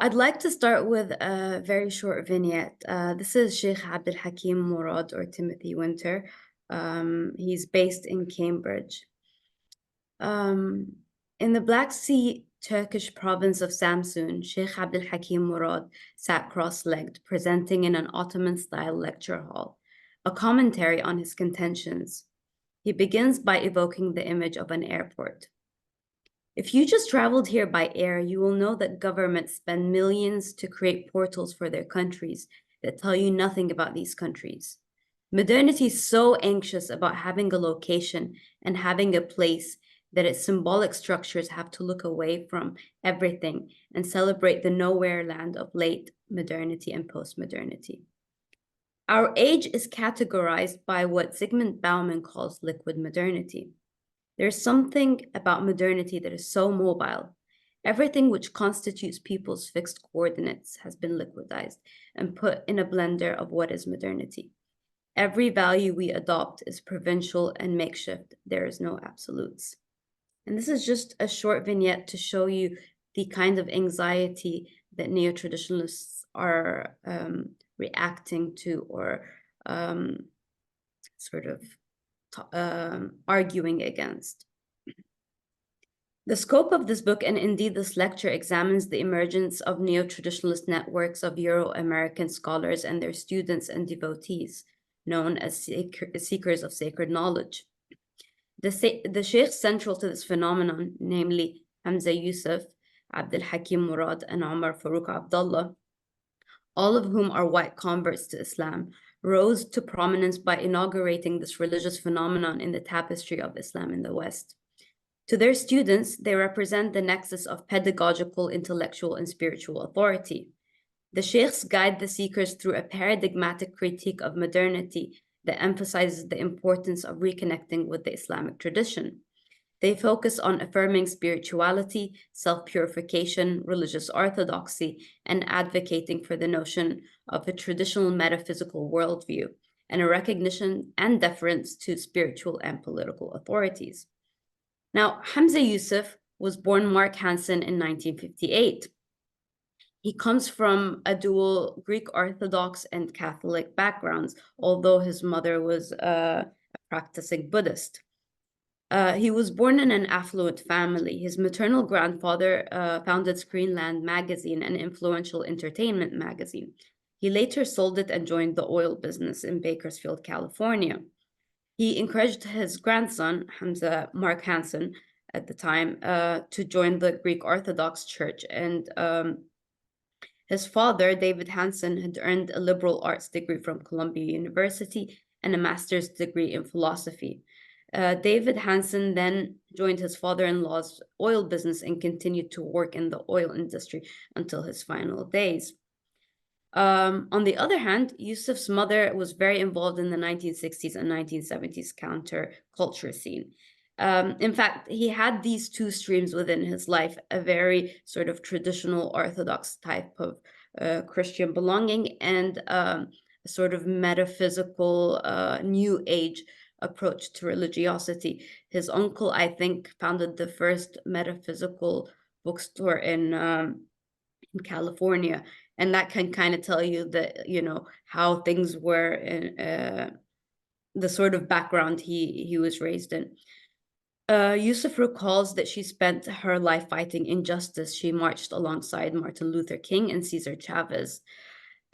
I'd like to start with a very short vignette. This is Sheikh Abdul Hakim Murad, or Timothy Winter. He's based in Cambridge. In the Black Sea Turkish province of Samsun, Sheikh Abdul Hakim Murad sat cross-legged, presenting in an Ottoman-style lecture hall, a commentary on his contentions. He begins by evoking the image of an airport. If you just traveled here by air, you will know that governments spend millions to create portals for their countries that tell you nothing about these countries. Modernity is so anxious about having a location and having a place that its symbolic structures have to look away from everything and celebrate the nowhere land of late modernity and post-modernity. Our age is categorized by what Zygmunt Bauman calls liquid modernity. There's something about modernity that is so mobile. Everything which constitutes people's fixed coordinates has been liquidized and put in a blender of what is modernity. Every value we adopt is provincial and makeshift. There is no absolutes. And this is just a short vignette to show you the kind of anxiety that neo-traditionalists are reacting to or arguing against. The scope of this book, and indeed this lecture, examines the emergence of neo-traditionalist networks of Euro-American scholars and their students and devotees, known as seekers of sacred knowledge. The sheikhs central to this phenomenon, namely Hamza Yusuf, Abdul Hakim Murad, and Omar Farooq Abdullah, all of whom are white converts to Islam, rose to prominence by inaugurating this religious phenomenon in the tapestry of Islam in the West. To their students, they represent the nexus of pedagogical, intellectual, and spiritual authority. The sheikhs guide the seekers through a paradigmatic critique of modernity that emphasizes the importance of reconnecting with the Islamic tradition. They focus on affirming spirituality, self-purification, religious orthodoxy, and advocating for the notion of a traditional metaphysical worldview and a recognition and deference to spiritual and political authorities. Now, Hamza Yusuf was born Mark Hansen in 1958. He comes from a dual Greek Orthodox and Catholic backgrounds, although his mother was a practicing Buddhist. He was born in an affluent family. His maternal grandfather founded Screenland magazine, an influential entertainment magazine. He later sold it and joined the oil business in Bakersfield, California. He encouraged his grandson, Hamza Mark Hansen, at the time, to join the Greek Orthodox Church. And his father, David Hansen, had earned a liberal arts degree from Columbia University and a master's degree in philosophy. David Hansen then joined his father-in-law's oil business and continued to work in the oil industry until his final days. On the other hand, Yusuf's mother was very involved in the 1960s and 1970s counterculture scene. In fact, he had these two streams within his life, a very sort of traditional Orthodox type of Christian belonging and a sort of metaphysical New Age approach to religiosity. His uncle, I think, founded the first metaphysical bookstore in California. And that can kind of tell you that, how things were in the sort of background he was raised in. Yusuf recalls that she spent her life fighting injustice. She marched alongside Martin Luther King and Cesar Chavez.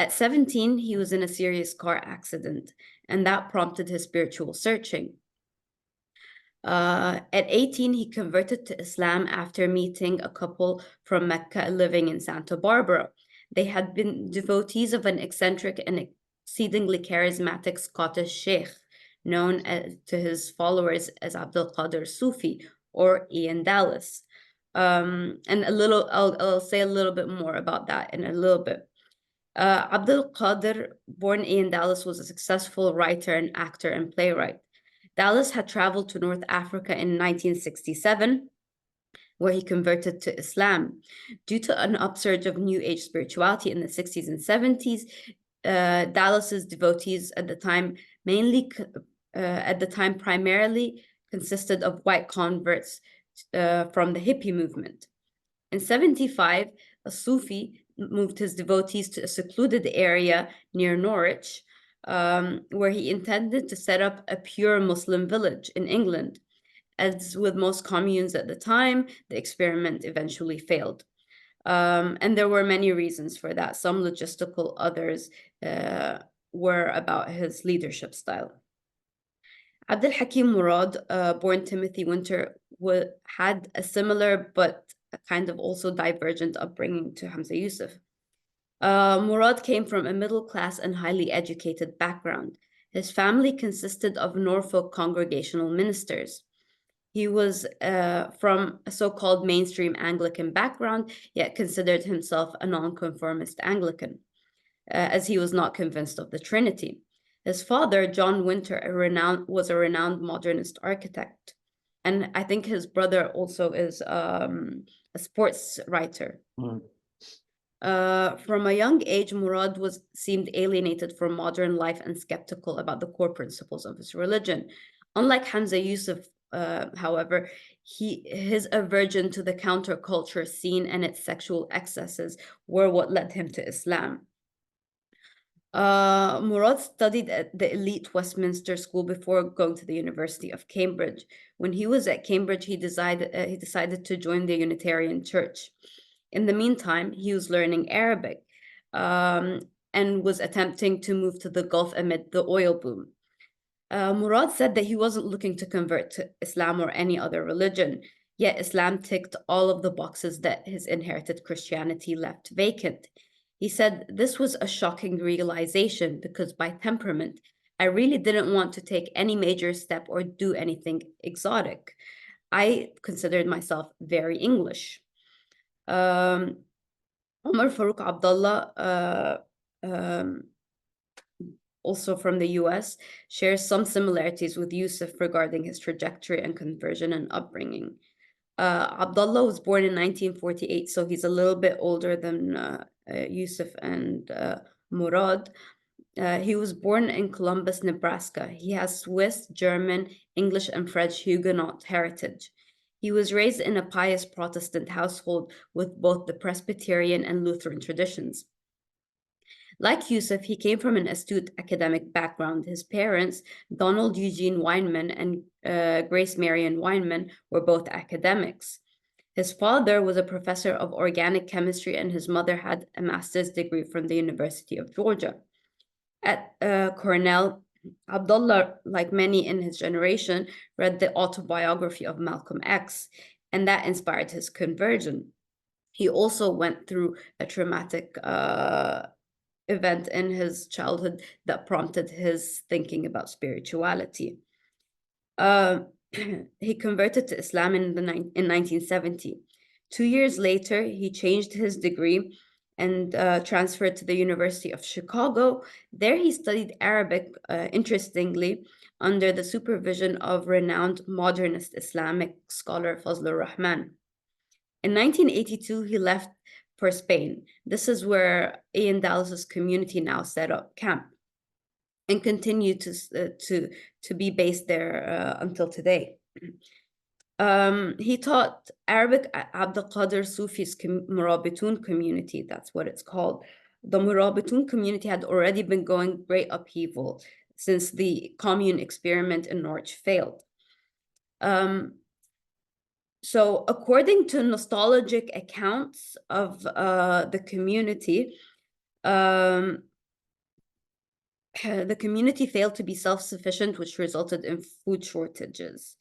At 17, he was in a serious car accident, and that prompted his spiritual searching. At 18, he converted to Islam after meeting a couple from Mecca living in Santa Barbara. They had been devotees of an eccentric and exceedingly charismatic Scottish sheikh, known to his followers as Abdul Qadir Sufi or Ian Dallas. And I'll say a little bit more about that in a little bit. Abdul Qadir, born Ian Dallas, was a successful writer and actor and playwright. Dallas had traveled to North Africa in 1967, where he converted to Islam. Due to an upsurge of New Age spirituality in the 60s and 70s, Dallas's devotees at the time primarily consisted of white converts from the hippie movement. In 75, a Sufi moved his devotees to a secluded area near Norwich, where he intended to set up a pure Muslim village in England. As with most communes at the time, the experiment eventually failed. And there were many reasons for that. Some logistical, others were about his leadership style. Abd al-Hakim Murad, born Timothy Winter, had a similar but a kind of also divergent upbringing to Hamza Yusuf. Murad came from a middle-class and highly educated background. His family consisted of Norfolk Congregational ministers. He was from a so-called mainstream Anglican background, yet considered himself a nonconformist Anglican, as he was not convinced of the Trinity. His father, John Winter, was a renowned modernist architect. And I think his brother also is a sports writer. From a young age, Murad seemed alienated from modern life and skeptical about the core principles of his religion. Unlike Hamza Yusuf, however, his aversion to the counterculture scene and its sexual excesses were what led him to Islam. Murad studied at the elite Westminster School before going to the University of Cambridge. When he was at Cambridge, he decided to join the Unitarian Church. In the meantime, he was learning Arabic and was attempting to move to the Gulf amid the oil boom. Murad said that he wasn't looking to convert to Islam or any other religion, yet Islam ticked all of the boxes that his inherited Christianity left vacant. He said, "This was a shocking realization because by temperament, I really didn't want to take any major step or do anything exotic. I considered myself very English." Umar Farooq Abdullah, also from the US, shares some similarities with Yusuf regarding his trajectory and conversion and upbringing. Abdullah was born in 1948, so he's a little bit older than Yusuf and Murad. He was born in Columbus, Nebraska. He has Swiss, German, English, and French Huguenot heritage. He was raised in a pious Protestant household with both the Presbyterian and Lutheran traditions. Like Yusuf, he came from an astute academic background. His parents, Donald Eugene Weinman and Grace Marion Weinman, were both academics. His father was a professor of organic chemistry, and his mother had a master's degree from the University of Georgia. At Cornell, Abdullah, like many in his generation, read the autobiography of Malcolm X, and that inspired his conversion. He also went through a traumatic event in his childhood that prompted his thinking about spirituality. He converted to Islam in 1970. 2 years later, he changed his degree and transferred to the University of Chicago. There he studied Arabic, interestingly, under the supervision of renowned modernist Islamic scholar Fazlur Rahman. In 1982, he left for Spain. This is where Ian Dallas's community now set up camp and continue to be based there until today. He taught Arabic at Abdul Qadir Sufi's Morabitun community. That's what it's called. The Morabitun community had already been going great upheaval since the commune experiment in Norwich failed. So according to nostalgic accounts of the community failed to be self-sufficient, which resulted in food shortages.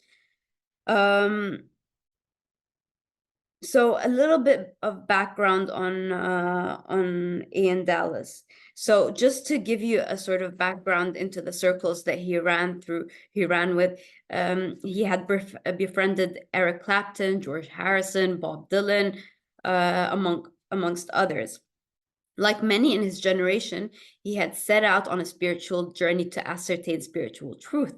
So a little bit of background on Ian Dallas. So just to give you a sort of background into the circles that he ran with, he had befriended Eric Clapton, George Harrison, Bob Dylan, amongst others. Like many in his generation, he had set out on a spiritual journey to ascertain spiritual truth.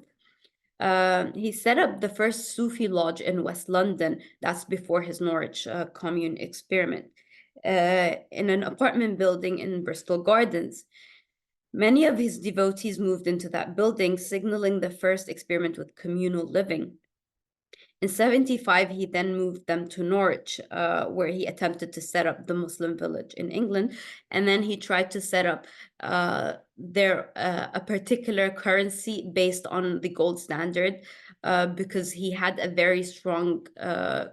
He set up the first Sufi lodge in West London. That's before his Norwich commune experiment, in an apartment building in Bristol Gardens. Many of his devotees moved into that building, signaling the first experiment with communal living. In 75, he then moved them to Norwich, where he attempted to set up the Muslim village in England. And then he tried to set up a particular currency based on the gold standard, because he had a very strong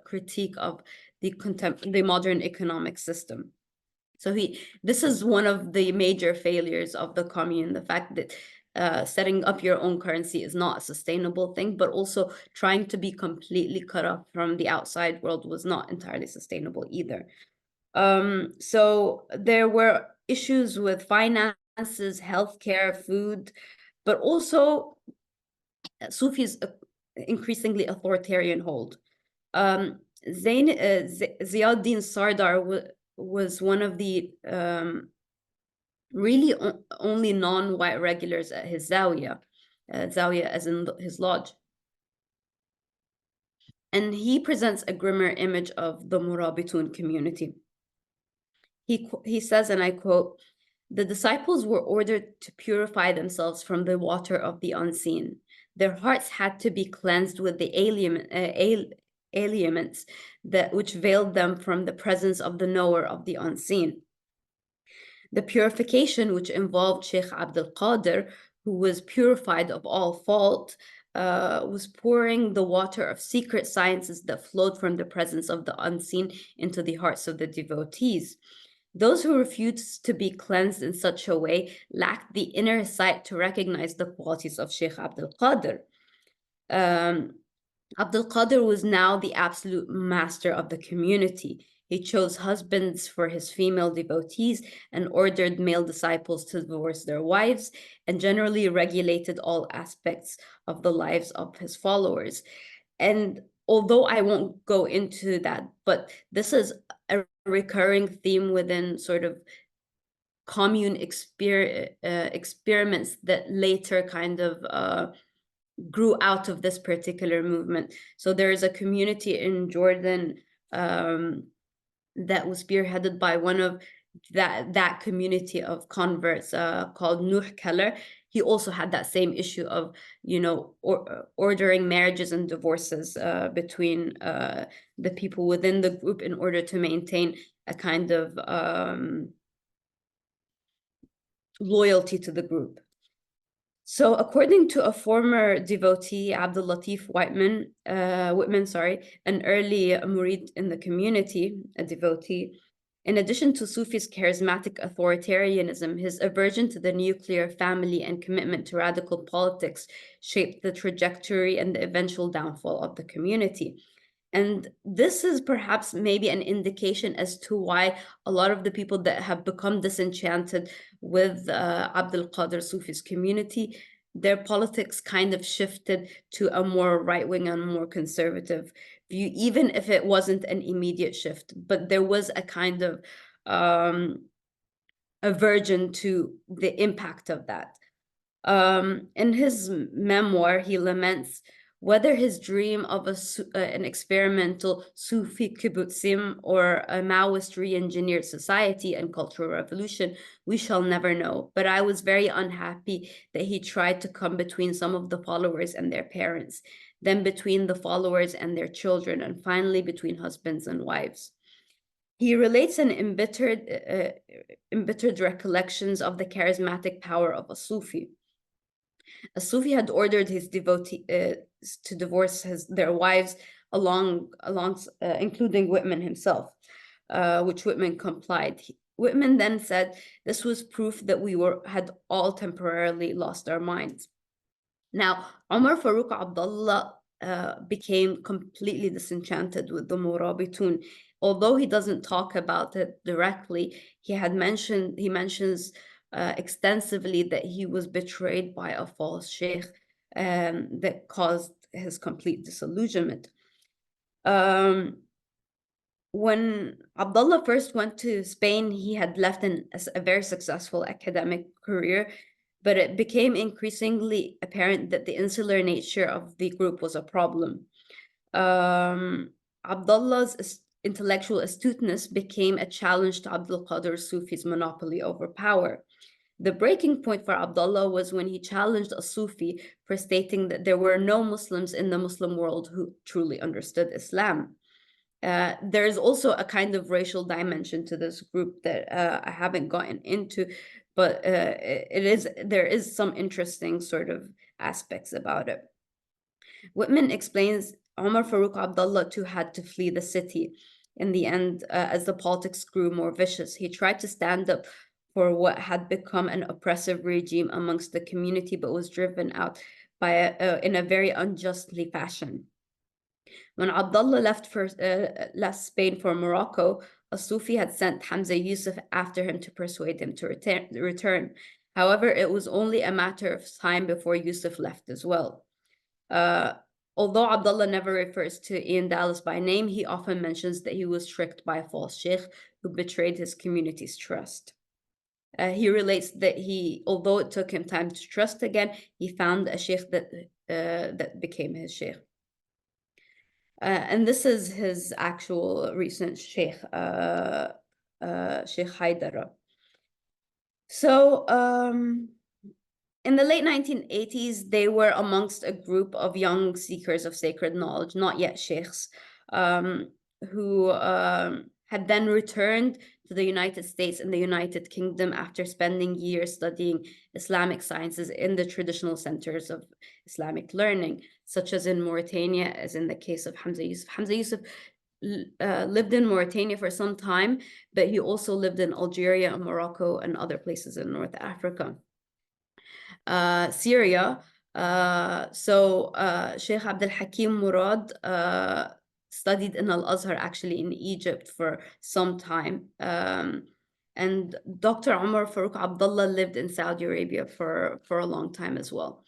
critique of the modern economic system. So this is one of the major failures of the commune, the fact that setting up your own currency is not a sustainable thing, but also trying to be completely cut off from the outside world was not entirely sustainable either. So there were issues with finances, healthcare, food, but also Sufi's increasingly authoritarian hold. Ziauddin Sardar was one of the really only non-white regulars at his zawiya, as in his lodge. And he presents a grimmer image of the morabitun community. He says, and I quote, "The disciples were ordered to purify themselves from the water of the unseen. Their hearts had to be cleansed with the aliments which veiled them from the presence of the knower of the unseen. The purification, which involved Sheikh Abdul Qadir, who was purified of all fault, was pouring the water of secret sciences that flowed from the presence of the unseen into the hearts of the devotees. Those who refused to be cleansed in such a way lacked the inner sight to recognize the qualities of Sheikh Abdul Qadir. Abdul Qadir was now the absolute master of the community. He chose husbands for his female devotees and ordered male disciples to divorce their wives, and generally regulated all aspects of the lives of his followers. And although I won't go into that, but this is a recurring theme within sort of commune experiments that later kind of grew out of this particular movement. So there is a community in Jordan that was spearheaded by one of that community of converts called Nuh Keller. He also had that same issue of, ordering marriages and divorces between the people within the group in order to maintain a kind of loyalty to the group. So according to a former devotee, Abdul Latif Whitman, an early murid in the community, a devotee, in addition to Sufi's charismatic authoritarianism, his aversion to the nuclear family and commitment to radical politics shaped the trajectory and the eventual downfall of the community. And this is perhaps maybe an indication as to why a lot of the people that have become disenchanted with Abdul Qadir Sufi's community, their politics kind of shifted to a more right-wing and more conservative view, even if it wasn't an immediate shift. But there was a kind of aversion to the impact of that. In his memoir, he laments whether his dream of an experimental Sufi kibbutzim or a Maoist re-engineered society and cultural revolution, we shall never know. But I was very unhappy that he tried to come between some of the followers and their parents, then between the followers and their children, and finally between husbands and wives. He relates an embittered recollections of the charismatic power of a Sufi. A Sufi had ordered his devotees to divorce their wives, including Whitman himself, which Whitman complied. Whitman then said, "This was proof that we had all temporarily lost our minds." Now, Umar Farooq Abdullah became completely disenchanted with the Murabitun. Although he doesn't talk about it directly, he mentions extensively that he was betrayed by a false sheikh that caused his complete disillusionment. When Abdullah first went to Spain, he had left a very successful academic career, but it became increasingly apparent that the insular nature of the group was a problem. Abdullah's intellectual astuteness became a challenge to Abdul Qadir Sufi's monopoly over power. The breaking point for Abdullah was when he challenged a Sufi for stating that there were no Muslims in the Muslim world who truly understood Islam. There is also a kind of racial dimension to this group that I haven't gotten into, but there is some interesting sort of aspects about it. Whitman explains Omar Farooq Abdullah too had to flee the city. In the end, as the politics grew more vicious, he tried to stand up for what had become an oppressive regime amongst the community, but was driven out by in a very unjustly fashion. When Abdullah left Spain for Morocco, a Sufi had sent Hamza Yusuf after him to persuade him to return. However, it was only a matter of time before Yusuf left as well. Although Abdullah never refers to Ian Dallas by name, he often mentions that he was tricked by a false sheikh who betrayed his community's trust. He relates that although it took him time to trust again, he found a sheikh that became his sheikh. And this is his actual recent sheikh, Sheikh Haidara. So, in the late 1980s, they were amongst a group of young seekers of sacred knowledge, not yet sheikhs, who had then returned to the United States and the United Kingdom after spending years studying Islamic sciences in the traditional centers of Islamic learning, such as in Mauritania, as in the case of Hamza Yusuf. Hamza Yusuf lived in Mauritania for some time, but he also lived in Algeria and Morocco and other places in North Africa. Syria. Sheikh Abdul Hakim Murad studied in Al-Azhar, actually in Egypt, for some time. And Dr. Omar Farooq Abdullah lived in Saudi Arabia for a long time as well.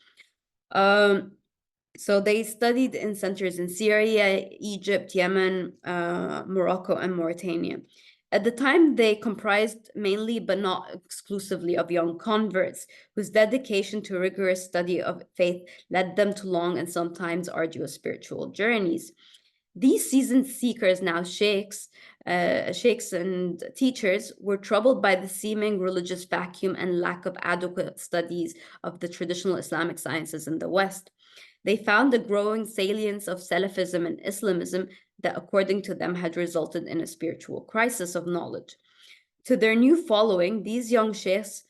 So they studied in centers in Syria, Egypt, Yemen, Morocco, and Mauritania. At the time, they comprised mainly, but not exclusively, of young converts whose dedication to rigorous study of faith led them to long and sometimes arduous spiritual journeys. These seasoned seekers, now sheikhs and teachers, were troubled by the seeming religious vacuum and lack of adequate studies of the traditional Islamic sciences in the West. They found a growing salience of Salafism and Islamism that, according to them, had resulted in a spiritual crisis of knowledge. To their new following, these young sheikhs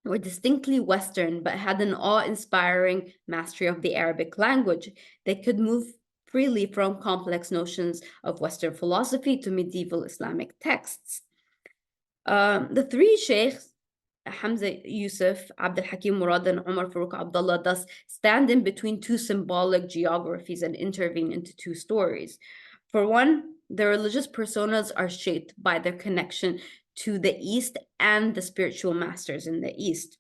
were distinctly Western, but had an awe-inspiring mastery of the Arabic language. They could move freely from complex notions of Western philosophy to medieval Islamic texts. The three sheikhs, Hamza Yusuf, Abdul Hakim Murad, and Omar Farooq Abdullah, thus stand in between two symbolic geographies and intervene into two stories. For one, the religious personas are shaped by their connection to the East and the spiritual masters in the East.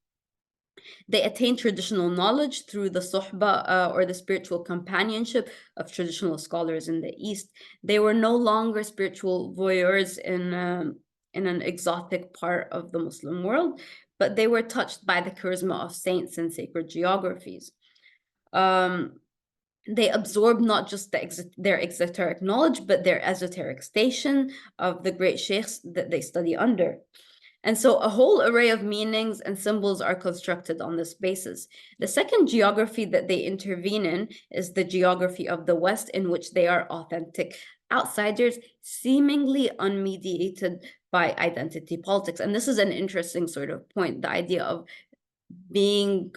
They attain traditional knowledge through the suhbah or the spiritual companionship of traditional scholars in the East. They were no longer spiritual voyeurs in an exotic part of the Muslim world, but they were touched by the charisma of saints and sacred geographies. They absorbed not just their exoteric knowledge, but their esoteric station of the great sheikhs that they study under. And so a whole array of meanings and symbols are constructed on this basis. The second geography that they intervene in is the geography of the West, in which they are authentic outsiders, seemingly unmediated by identity politics. And this is an interesting sort of point, the idea of being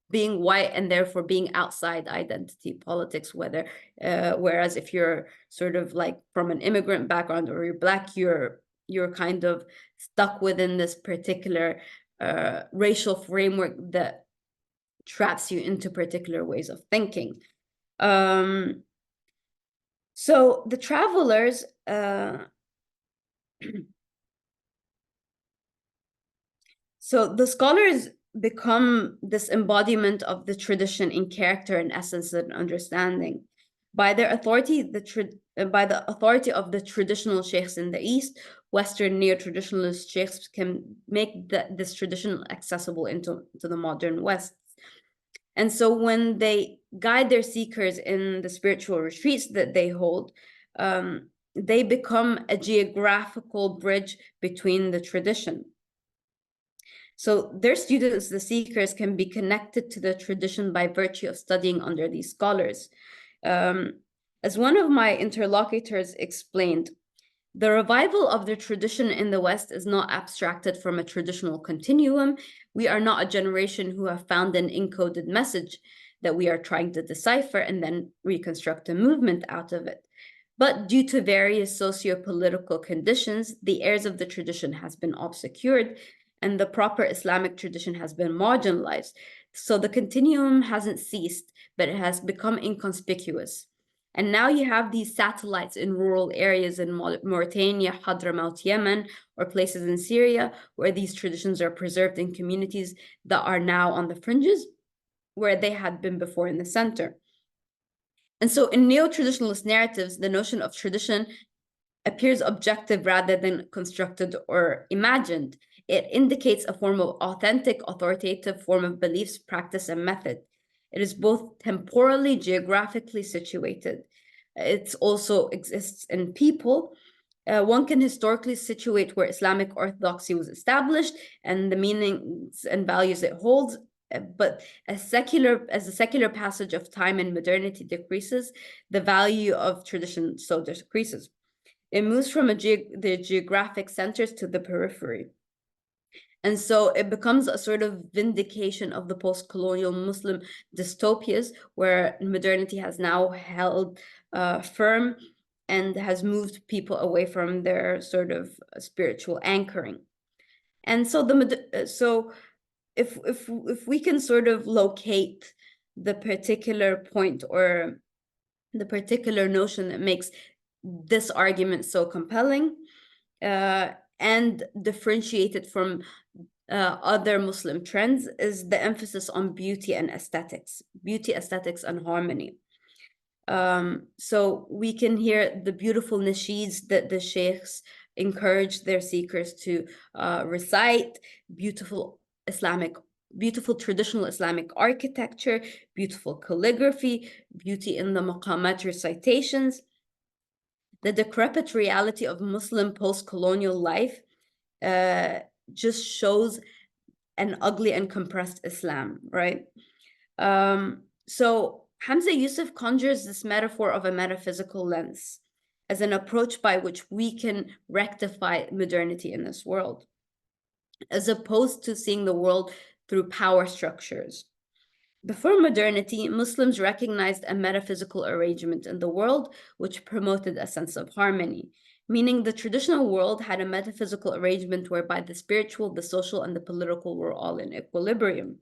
white and therefore being outside identity politics, whereas if you're sort of like from an immigrant background or you're Black, you're kind of stuck within this particular racial framework that traps you into particular ways of thinking. So the travelers, so the scholars become this embodiment of the tradition in character and essence and understanding. By their authority, by the authority of the traditional sheikhs in the East, Western neo-traditionalist sheikhs can make this tradition accessible into the modern West. And so when they guide their seekers in the spiritual retreats that they hold, they become a geographical bridge between the tradition. So their students, the seekers, can be connected to the tradition by virtue of studying under these scholars. As one of my interlocutors explained, the revival of the tradition in the West is not abstracted from a traditional continuum. We are not a generation who have found an encoded message that we are trying to decipher and then reconstruct a movement out of it. But due to various socio-political conditions, the heirs of the tradition has been obscured and the proper Islamic tradition has been marginalized. So the continuum hasn't ceased, but it has become inconspicuous. And now you have these satellites in rural areas in Mauritania, Hadramaut, Yemen, or places in Syria, where these traditions are preserved in communities that are now on the fringes, where they had been before in the center. And so in neo-traditionalist narratives, the notion of tradition appears objective rather than constructed or imagined. It indicates a form of authentic, authoritative form of beliefs, practice, and method. It is both temporally, geographically situated. It also exists in people. One can historically situate where Islamic orthodoxy was established and the meanings and values it holds. But as the secular passage of time and modernity decreases, the value of tradition so decreases. It moves from the geographic centers to the periphery. And so it becomes a sort of vindication of the post-colonial Muslim dystopias, where modernity has now held firm and has moved people away from their sort of spiritual anchoring. And so if we can sort of locate the particular point or the particular notion that makes this argument so compelling, and differentiate it from other Muslim trends, is the emphasis on beauty and aesthetics, and harmony. So we can hear the beautiful nasheeds that the sheikhs encourage their seekers to recite, beautiful traditional Islamic architecture, beautiful calligraphy, beauty in the maqamat recitations. The decrepit reality of Muslim post-colonial life just shows an ugly and compressed Islam, right? So Hamza Yusuf conjures this metaphor of a metaphysical lens as an approach by which we can rectify modernity in this world, as opposed to seeing the world through power structures. Before modernity, Muslims recognized a metaphysical arrangement in the world which promoted a sense of harmony, meaning the traditional world had a metaphysical arrangement whereby the spiritual, the social, and the political were all in equilibrium.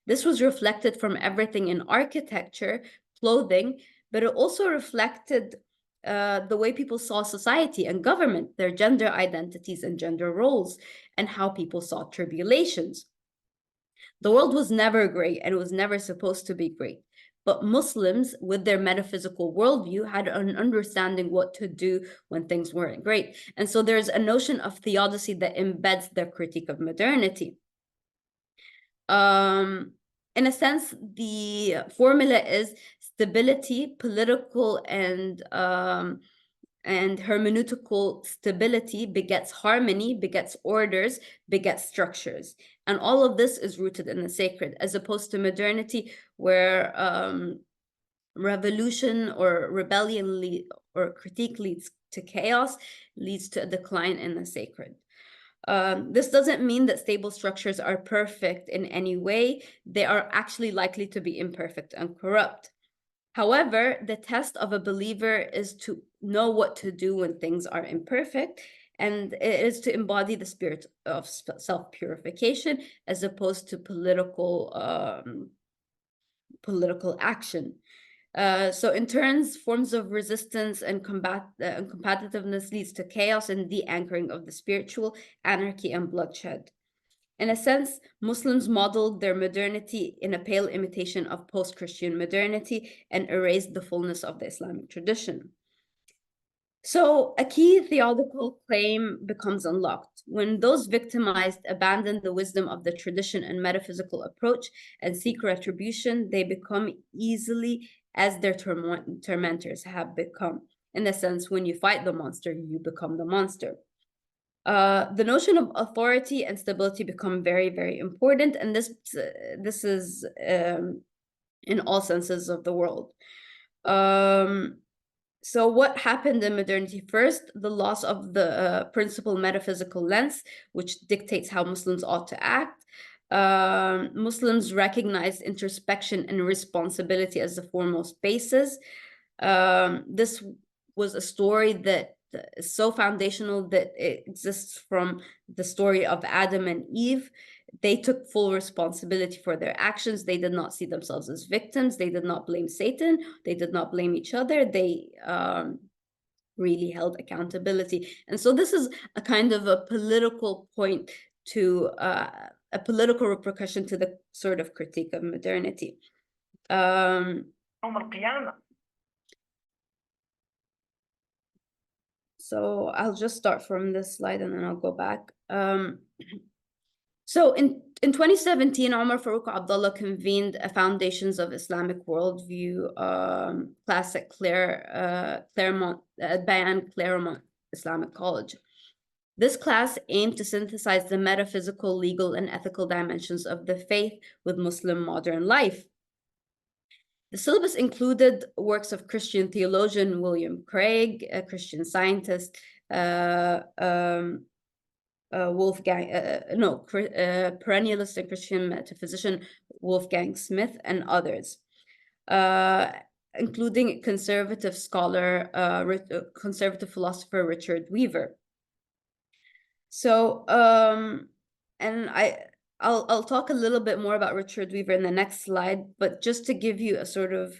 This was reflected from everything in architecture, clothing, but it also reflected the way people saw society and government, their gender identities and gender roles, and how people saw tribulations. The world was never great and it was never supposed to be great. But Muslims, with their metaphysical worldview, had an understanding what to do when things weren't great. And so there's a notion of theodicy that embeds their critique of modernity. In a sense, the formula is stability, political and hermeneutical stability begets harmony, begets orders, begets structures. And all of this is rooted in the sacred, as opposed to modernity, where revolution or rebellion or critique leads to chaos, leads to a decline in the sacred. This doesn't mean that stable structures are perfect in any way. They are actually likely to be imperfect and corrupt. However, the test of a believer is to know what to do when things are imperfect, and it is to embody the spirit of self-purification as opposed to political action. So in turns, forms of resistance and competitiveness leads to chaos and the anchoring of the spiritual, anarchy, and bloodshed. In a sense, Muslims modeled their modernity in a pale imitation of post-Christian modernity and erased the fullness of the Islamic tradition. So a key theological claim becomes unlocked when those victimized abandon the wisdom of the tradition and metaphysical approach and seek retribution. They become easily as their tormentors have become. In a sense, when you fight the monster, you become the monster. The notion of authority and stability become very, very important, and this is in all senses of the world. So what happened in modernity? First, the loss of the principal metaphysical lens, which dictates how Muslims ought to act. Muslims recognized introspection and responsibility as the foremost basis. This was a story that is so foundational that it exists from the story of Adam and Eve. They took full responsibility for their actions. They did not see themselves as victims. They did not blame Satan. They did not blame each other. They really held accountability. And so this is a kind of a political point to a political repercussion to the sort of critique of modernity. So I'll just start from this slide and then I'll go back. So in 2017, Omar Farouk Abdullah convened a Foundations of Islamic Worldview class at Claremont Islamic College. This class aimed to synthesize the metaphysical, legal, and ethical dimensions of the faith with Muslim modern life. The syllabus included works of Christian theologian William Craig, a Christian scientist, perennialist and Christian metaphysician Wolfgang Smith, and others, including conservative scholar, conservative philosopher Richard Weaver. So, and I'll talk a little bit more about Richard Weaver in the next slide, but just to give you a sort of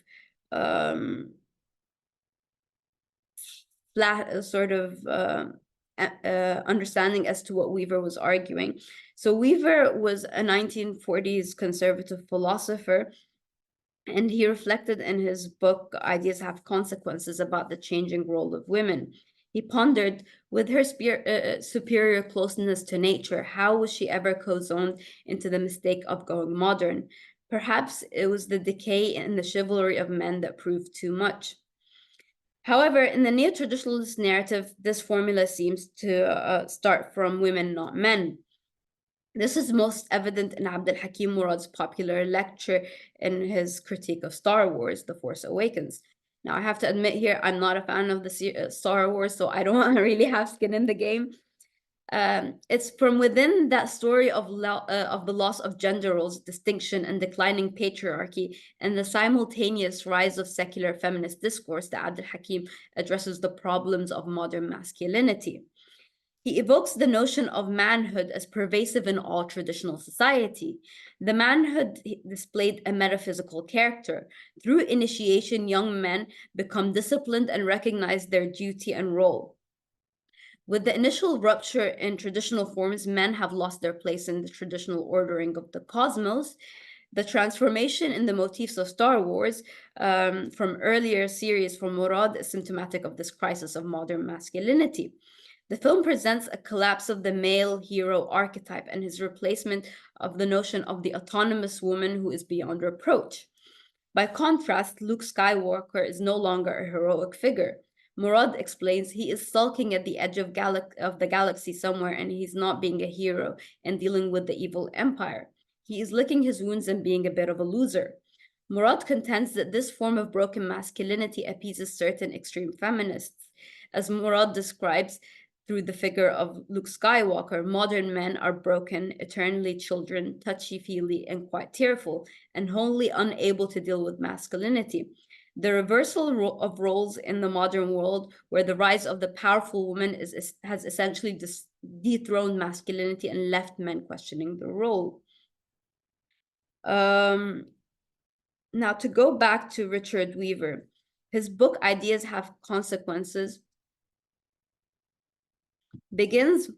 understanding as to what Weaver was arguing. So Weaver was a 1940s conservative philosopher, and he reflected in his book, Ideas Have Consequences, about the changing role of women. He pondered, with her superior closeness to nature, how was she ever co-zoned into the mistake of going modern? Perhaps it was the decay in the chivalry of men that proved too much. However, in the neo-traditionalist narrative, this formula seems to start from women, not men. This is most evident in Abd al-Hakim Murad's popular lecture in his critique of Star Wars, The Force Awakens. Now, I have to admit here, I'm not a fan of the Star Wars, so I don't really have skin in the game. It's from within that story of the loss of gender roles, distinction, and declining patriarchy, and the simultaneous rise of secular feminist discourse that Abd al-Hakim addresses the problems of modern masculinity. He evokes the notion of manhood as pervasive in all traditional society. The manhood displayed a metaphysical character. Through initiation, young men become disciplined and recognize their duty and role. With the initial rupture in traditional forms, men have lost their place in the traditional ordering of the cosmos. The transformation in the motifs of Star Wars from earlier series from Murad is symptomatic of this crisis of modern masculinity. The film presents a collapse of the male hero archetype and his replacement of the notion of the autonomous woman who is beyond reproach. By contrast, Luke Skywalker is no longer a heroic figure. Murad explains he is sulking at the edge of the galaxy somewhere, and he's not being a hero and dealing with the evil empire. He is licking his wounds and being a bit of a loser. Murad contends that this form of broken masculinity appeases certain extreme feminists. As Murad describes, through the figure of Luke Skywalker, modern men are broken, eternally children, touchy-feely, and quite tearful, and wholly unable to deal with masculinity. The reversal of roles in the modern world, where the rise of the powerful woman has essentially dethroned masculinity and left men questioning the role. Now, to go back to Richard Weaver, his book, Ideas Have Consequences, begins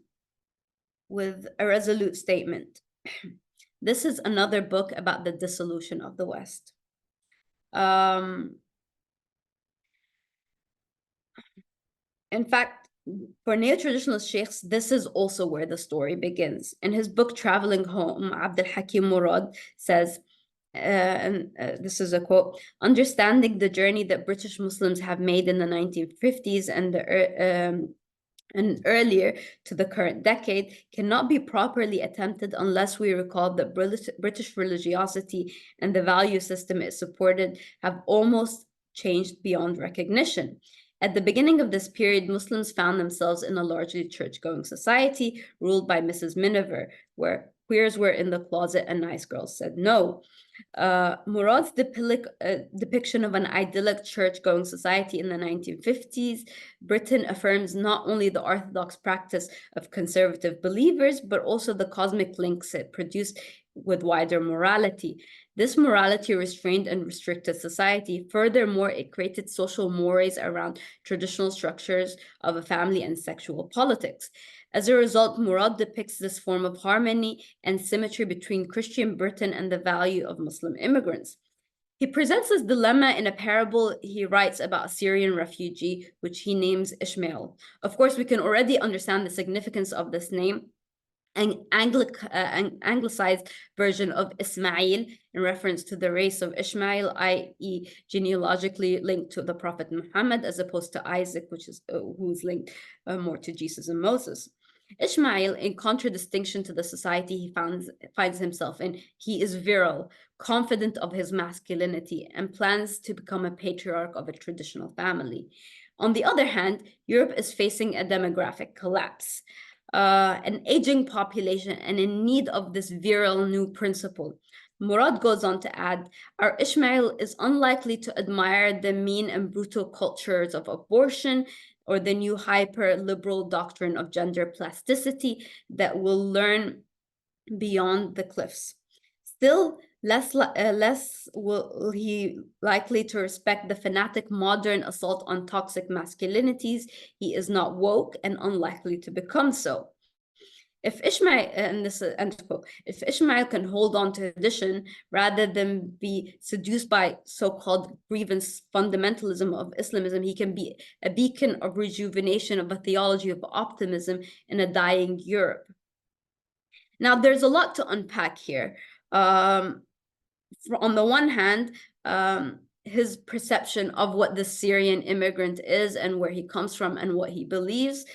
with a resolute statement. This is another book about the dissolution of the West. In fact, for neo-traditionalist sheikhs, this is also where the story begins. In his book, Traveling Home, Abd al-Hakim Murad says, this is a quote, understanding the journey that British Muslims have made in the 1950s and the and earlier to the current decade cannot be properly attempted unless we recall that British religiosity and the value system it supported have almost changed beyond recognition. At the beginning of this period, Muslims found themselves in a largely church-going society ruled by Mrs. Miniver, where queers were in the closet and nice girls said no. Murad's depiction of an idyllic church-going society in the 1950s, Britain affirms not only the orthodox practice of conservative believers, but also the cosmic links it produced with wider morality. This morality restrained and restricted society. Furthermore, it created social mores around traditional structures of a family and sexual politics. As a result, Murad depicts this form of harmony and symmetry between Christian Britain and the value of Muslim immigrants. He presents this dilemma in a parable he writes about a Syrian refugee, which he names Ishmael. Of course, we can already understand the significance of this name. An anglicized version of Ismail in reference to the race of Ishmael, i.e., genealogically linked to the Prophet Muhammad, as opposed to Isaac, which is who's linked more to Jesus and Moses. Ishmael, in contradistinction to the society he finds himself in, he is virile, confident of his masculinity, and plans to become a patriarch of a traditional family. On the other hand, Europe is facing a demographic collapse. An aging population and in need of this virile new principle. Murad goes on to add, our Ishmael is unlikely to admire the mean and brutal cultures of abortion or the new hyper-liberal doctrine of gender plasticity that will learn beyond the cliffs. Still, less will he likely to respect the fanatic modern assault on toxic masculinities. He is not woke and unlikely to become so. If Ishmael, and this is end quote, if Ishmael can hold on to tradition rather than be seduced by so-called grievance fundamentalism of Islamism, he can be a beacon of rejuvenation of a theology of optimism in a dying Europe. Now, there's a lot to unpack here. On the one hand, his perception of what the Syrian immigrant is and where he comes from and what he believes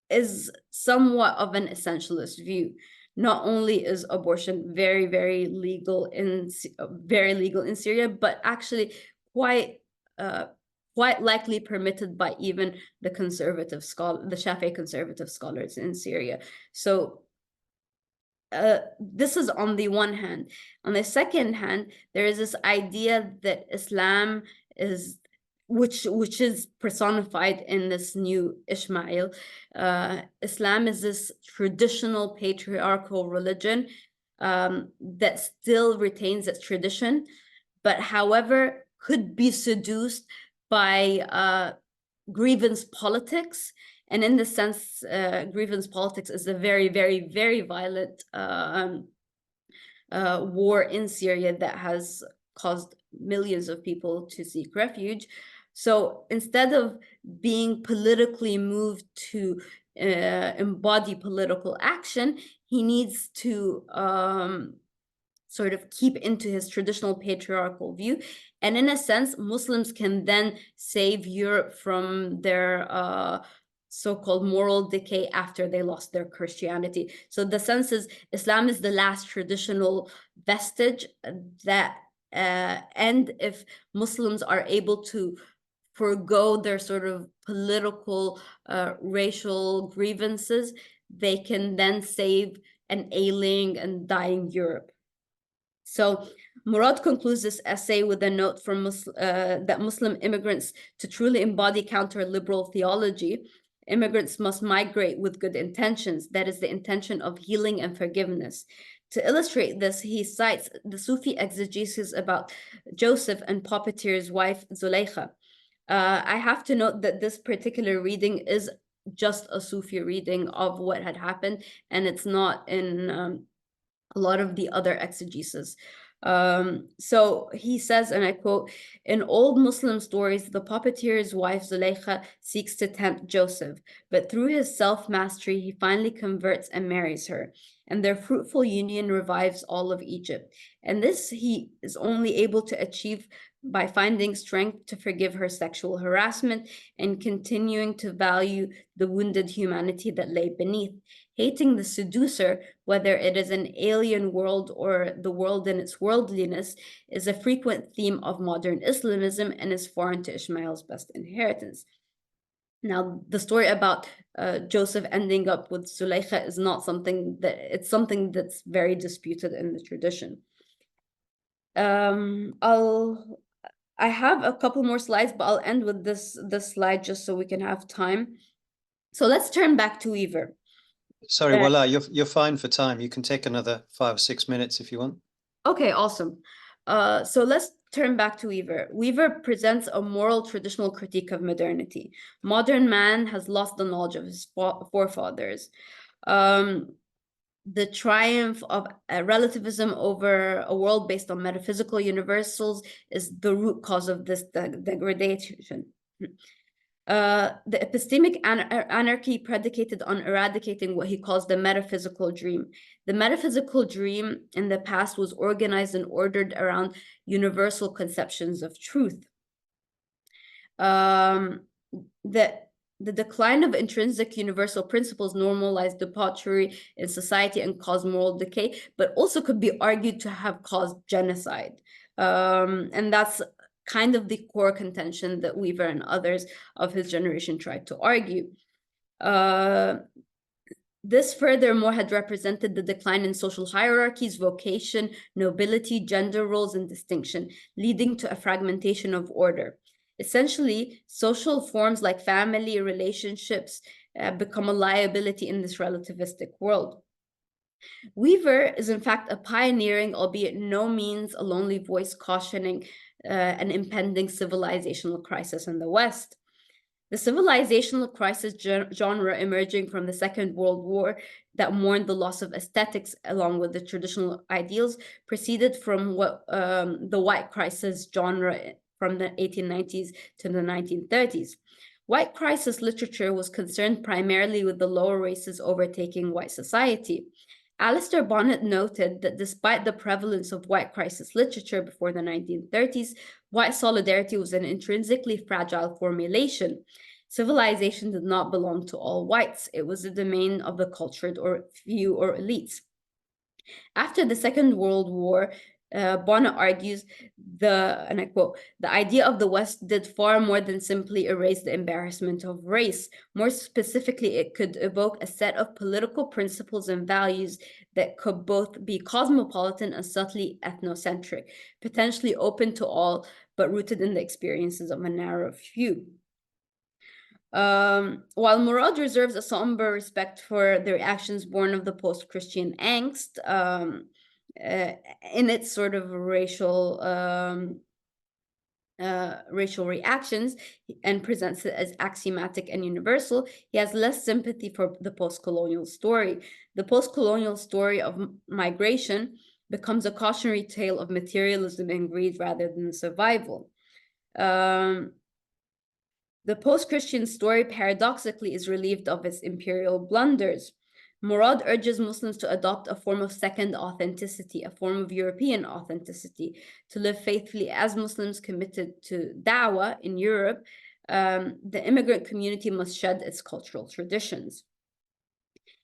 is somewhat of an essentialist view. Not only is abortion very, very legal in Syria, but actually quite likely permitted by even the Shafi'i conservative scholars in Syria. So this is on the one hand. On the second hand, there is this idea that Islam is, which is personified in this new Ishmael. Islam is this traditional patriarchal religion that still retains its tradition, but however could be seduced by grievance politics. And in this sense, grievance politics is a very, very, very violent war in Syria that has caused millions of people to seek refuge. So instead of being politically moved to embody political action, he needs to sort of keep into his traditional patriarchal view. And in a sense, Muslims can then save Europe from their so-called moral decay after they lost their Christianity. So the sense is Islam is the last traditional vestige that, and if Muslims are able to forgo their sort of political, racial grievances, they can then save an ailing and dying Europe. So Murad concludes this essay with a note from that Muslim immigrants, to truly embody counter-liberal theology, immigrants must migrate with good intentions. That is the intention of healing and forgiveness. To illustrate this, he cites the Sufi exegesis about Joseph and Puppeteer's wife, Zuleika. I have to note that this particular reading is just a Sufi reading of what had happened, and it's not in a lot of the other exegesis. So he says, and I quote, in old Muslim stories, the puppeteer's wife Zuleika seeks to tempt Joseph, but through his self-mastery, he finally converts and marries her. and their fruitful union revives all of Egypt. And this he is only able to achieve by finding strength to forgive her sexual harassment and continuing to value the wounded humanity that lay beneath. Hating the seducer, whether it is an alien world or the world in its worldliness, is a frequent theme of modern Islamism and is foreign to Ishmael's best inheritance. Now, the story about Joseph ending up with Zuleika is not something that, it's something that's very disputed in the tradition. I have a couple more slides, but I'll end with this slide just so we can have time. So let's turn back to Weaver. Sorry, Walaa, you're fine for time. You can take another 5 or 6 minutes if you want. Okay, awesome. So let's turn back to Weaver. Weaver presents a moral traditional critique of modernity. Modern man has lost the knowledge of his forefathers. The triumph of relativism over a world based on metaphysical universals is the root cause of this degradation. The epistemic anarchy predicated on eradicating what he calls the metaphysical dream. The metaphysical dream in the past was organized and ordered around universal conceptions of truth. The decline of intrinsic universal principles normalized debauchery in society and caused moral decay, but also could be argued to have caused genocide. And that's kind of the core contention that Weaver and others of his generation tried to argue. This furthermore had represented the decline in social hierarchies, vocation, nobility, gender roles, and distinction, leading to a fragmentation of order. Essentially, social forms like family relationships become a liability in this relativistic world. Weaver is in fact a pioneering, albeit no means a lonely voice, cautioning an impending civilizational crisis in the West. The civilizational crisis genre emerging from the Second World War that mourned the loss of aesthetics along with the traditional ideals proceeded from what the white crisis genre from the 1890s to the 1930s. White crisis literature was concerned primarily with the lower races overtaking white society. Alistair Bonnet noted that despite the prevalence of white crisis literature before the 1930s, white solidarity was an intrinsically fragile formulation. Civilization did not belong to all whites. It was the domain of the cultured or few or elites. After the Second World War, Bonnet argues, and I quote, "The idea of the West did far more than simply erase the embarrassment of race. More specifically, it could evoke a set of political principles and values that could both be cosmopolitan and subtly ethnocentric, potentially open to all, but rooted in the experiences of a narrow few." While Murad reserves a somber respect for the reactions born of the post-Christian angst, in its sort of racial reactions and presents it as axiomatic and universal, he has less sympathy for the post-colonial story. The post-colonial story of migration becomes a cautionary tale of materialism and greed rather than survival. The post-Christian story paradoxically is relieved of its imperial blunders. Murad urges Muslims to adopt a form of second authenticity, a form of European authenticity, to live faithfully as Muslims committed to da'wah in Europe. The immigrant community must shed its cultural traditions.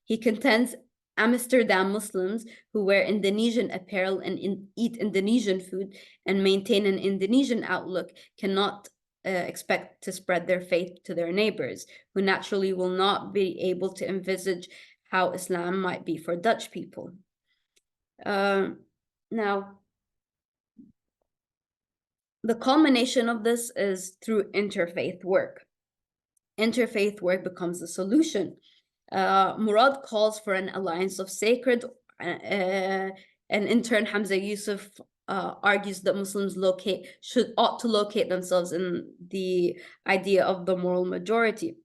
He contends Amsterdam Muslims who wear Indonesian apparel and eat Indonesian food and maintain an Indonesian outlook cannot expect to spread their faith to their neighbors, who naturally will not be able to envisage how Islam might be for Dutch people. Now, the culmination of this is through interfaith work. Interfaith work becomes the solution. Murad calls for an alliance of sacred, and in turn, Hamza Yusuf argues that Muslims ought to locate themselves in the idea of the moral majority.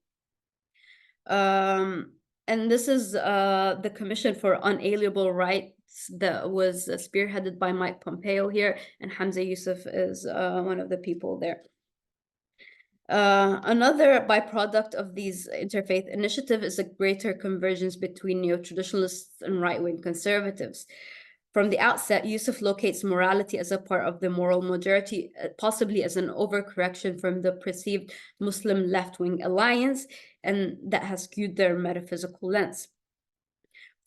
And this is the Commission for Unalienable Rights that was spearheaded by Mike Pompeo here, and Hamza Yusuf is one of the people there. Another byproduct of these interfaith initiatives is a greater convergence between neo-traditionalists and right-wing conservatives. From the outset, Yusuf locates morality as a part of the moral majority, possibly as an overcorrection from the perceived Muslim left-wing alliance, and that has skewed their metaphysical lens.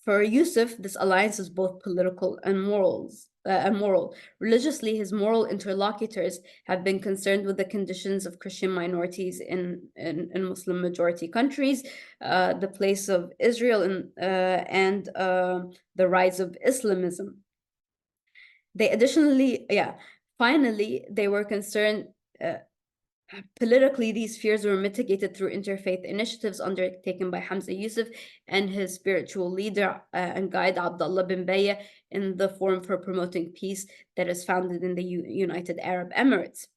For Yusuf, this alliance is both political and moral. Religiously, his moral interlocutors have been concerned with the conditions of Christian minorities in Muslim majority countries, the place of Israel, and the rise of Islamism. They additionally, finally, they were concerned. Politically, these fears were mitigated through interfaith initiatives undertaken by Hamza Yusuf and his spiritual leader and guide Abdullah bin Bayya in the Forum for Promoting Peace that is founded in the United Arab Emirates.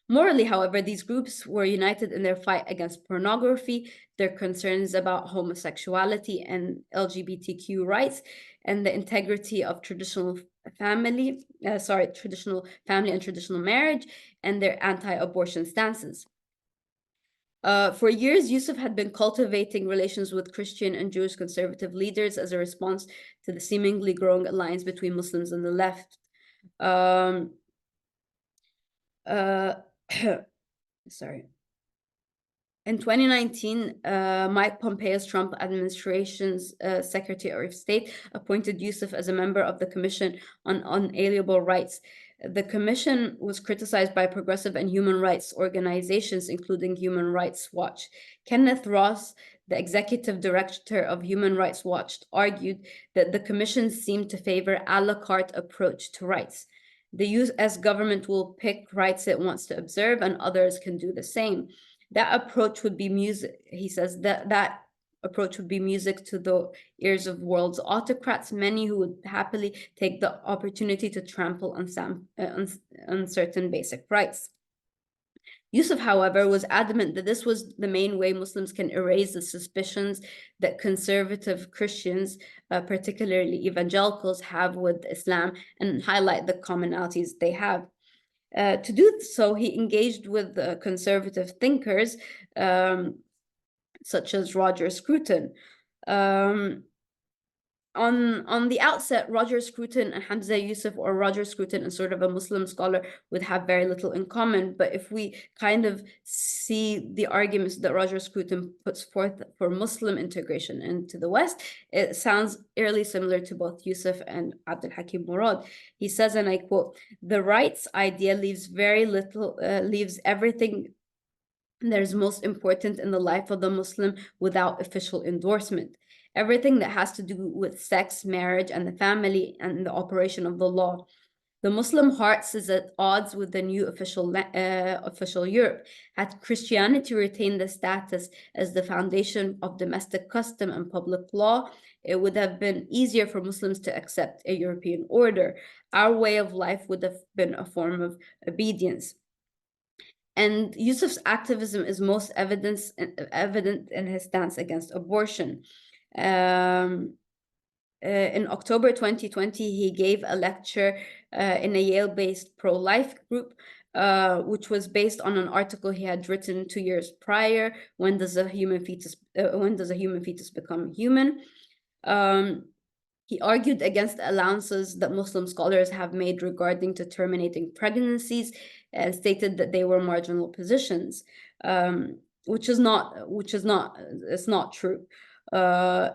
Morally, however, these groups were united in their fight against pornography, their concerns about homosexuality and LGBTQ rights, and the integrity of traditional family and traditional marriage, and their anti-abortion stances. For years, Yusuf had been cultivating relations with Christian and Jewish conservative leaders as a response to the seemingly growing alliance between Muslims and the left. Sorry. In 2019, Mike Pompeo's Trump administration's Secretary of State appointed Yusuf as a member of the Commission on Unalienable Rights. The commission was criticized by progressive and human rights organizations, including Human Rights Watch. Kenneth Ross, the executive director of Human Rights Watch, argued that the commission seemed to favor a la carte approach to rights. The US government will pick rights it wants to observe, and others can do the same. That approach would be music, he says, that approach would be music to the ears of world's autocrats, many who would happily take the opportunity to trample on certain basic rights. Yusuf, however, was adamant that this was the main way Muslims can erase the suspicions that conservative Christians, particularly evangelicals, have with Islam and highlight the commonalities they have. To do so, he engaged with conservative thinkers such as Roger Scruton. On the outset, Roger Scruton and Hamza Yusuf, or Roger Scruton and sort of a Muslim scholar, would have very little in common. But if we kind of see the arguments that Roger Scruton puts forth for Muslim integration into the West, it sounds eerily similar to both Yusuf and Abdul Hakim Murad. He says, and I quote, "The rights idea leaves everything that is most important in the life of the Muslim without official endorsement. Everything that has to do with sex, marriage, and the family and the operation of the law. The Muslim heart is at odds with the new official Europe. Had Christianity retained the status as the foundation of domestic custom and public law, it would have been easier for Muslims to accept a European order. Our way of life would have been a form of obedience." And Yusuf's activism is most evident in his stance against abortion. In October 2020, he gave a lecture in a Yale-based pro-life group, which was based on an article he had written 2 years prior. When does a human fetus become human? He argued against the allowances that Muslim scholars have made regarding to terminating pregnancies, and stated that they were marginal positions, which is not true.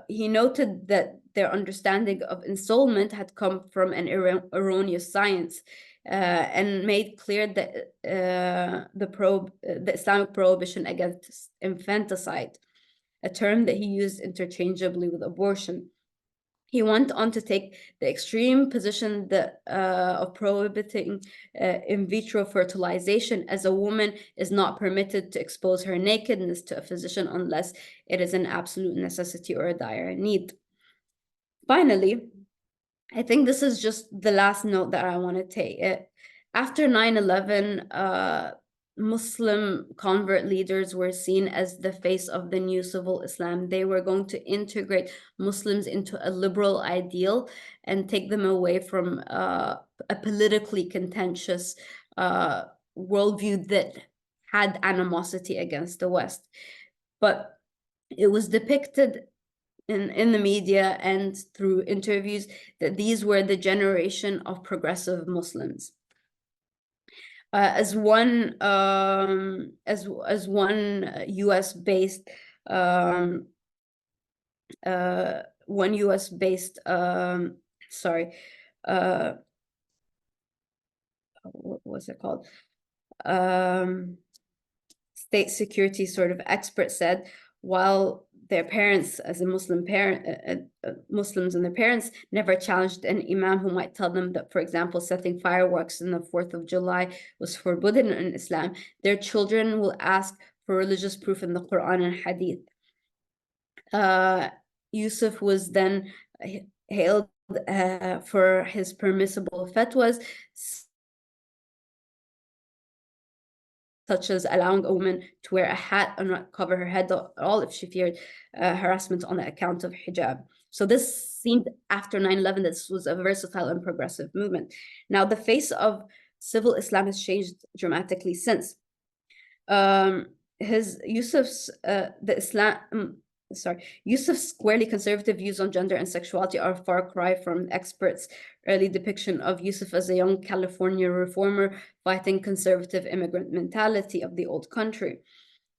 He noted that their understanding of installment had come from an erroneous science, and made clear that the Islamic prohibition against infanticide, a term that he used interchangeably with abortion. He went on to take the extreme position that of prohibiting in vitro fertilization, as a woman is not permitted to expose her nakedness to a physician unless it is an absolute necessity or a dire need. Finally, I think this is just the last note that I want to take. After 9/11, Muslim convert leaders were seen as the face of the new civil Islam. They were going to integrate Muslims into a liberal ideal and take them away from a politically contentious worldview that had animosity against the West. But it was depicted in the media and through interviews that these were the generation of progressive Muslims. As one U.S. based what was it called? State security sort of expert said, while their parents, as a Muslim parent, Muslims and their parents never challenged an imam who might tell them that, for example, setting fireworks on the 4th of July was forbidden in Islam, their children will ask for religious proof in the Quran and Hadith. Yusuf was then hailed for his permissible fatwas, such as allowing a woman to wear a hat and not cover her head at all if she feared harassment on the account of hijab. So this seemed, after 9/11, this was a versatile and progressive movement. Now, the face of civil Islam has changed dramatically since. Yusuf's squarely conservative views on gender and sexuality are a far cry from experts' early depiction of Yusuf as a young California reformer fighting conservative immigrant mentality of the old country.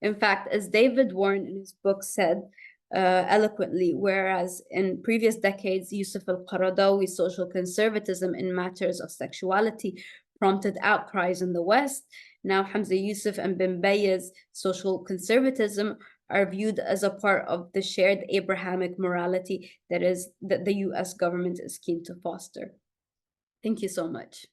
In fact, as David Warren in his book said eloquently, whereas in previous decades, Yusuf al-Qaradawi's social conservatism in matters of sexuality prompted outcries in the West, now Hamza Yusuf and Bin Bayya's social conservatism are viewed as a part of the shared Abrahamic morality that the US government is keen to foster. Thank you so much.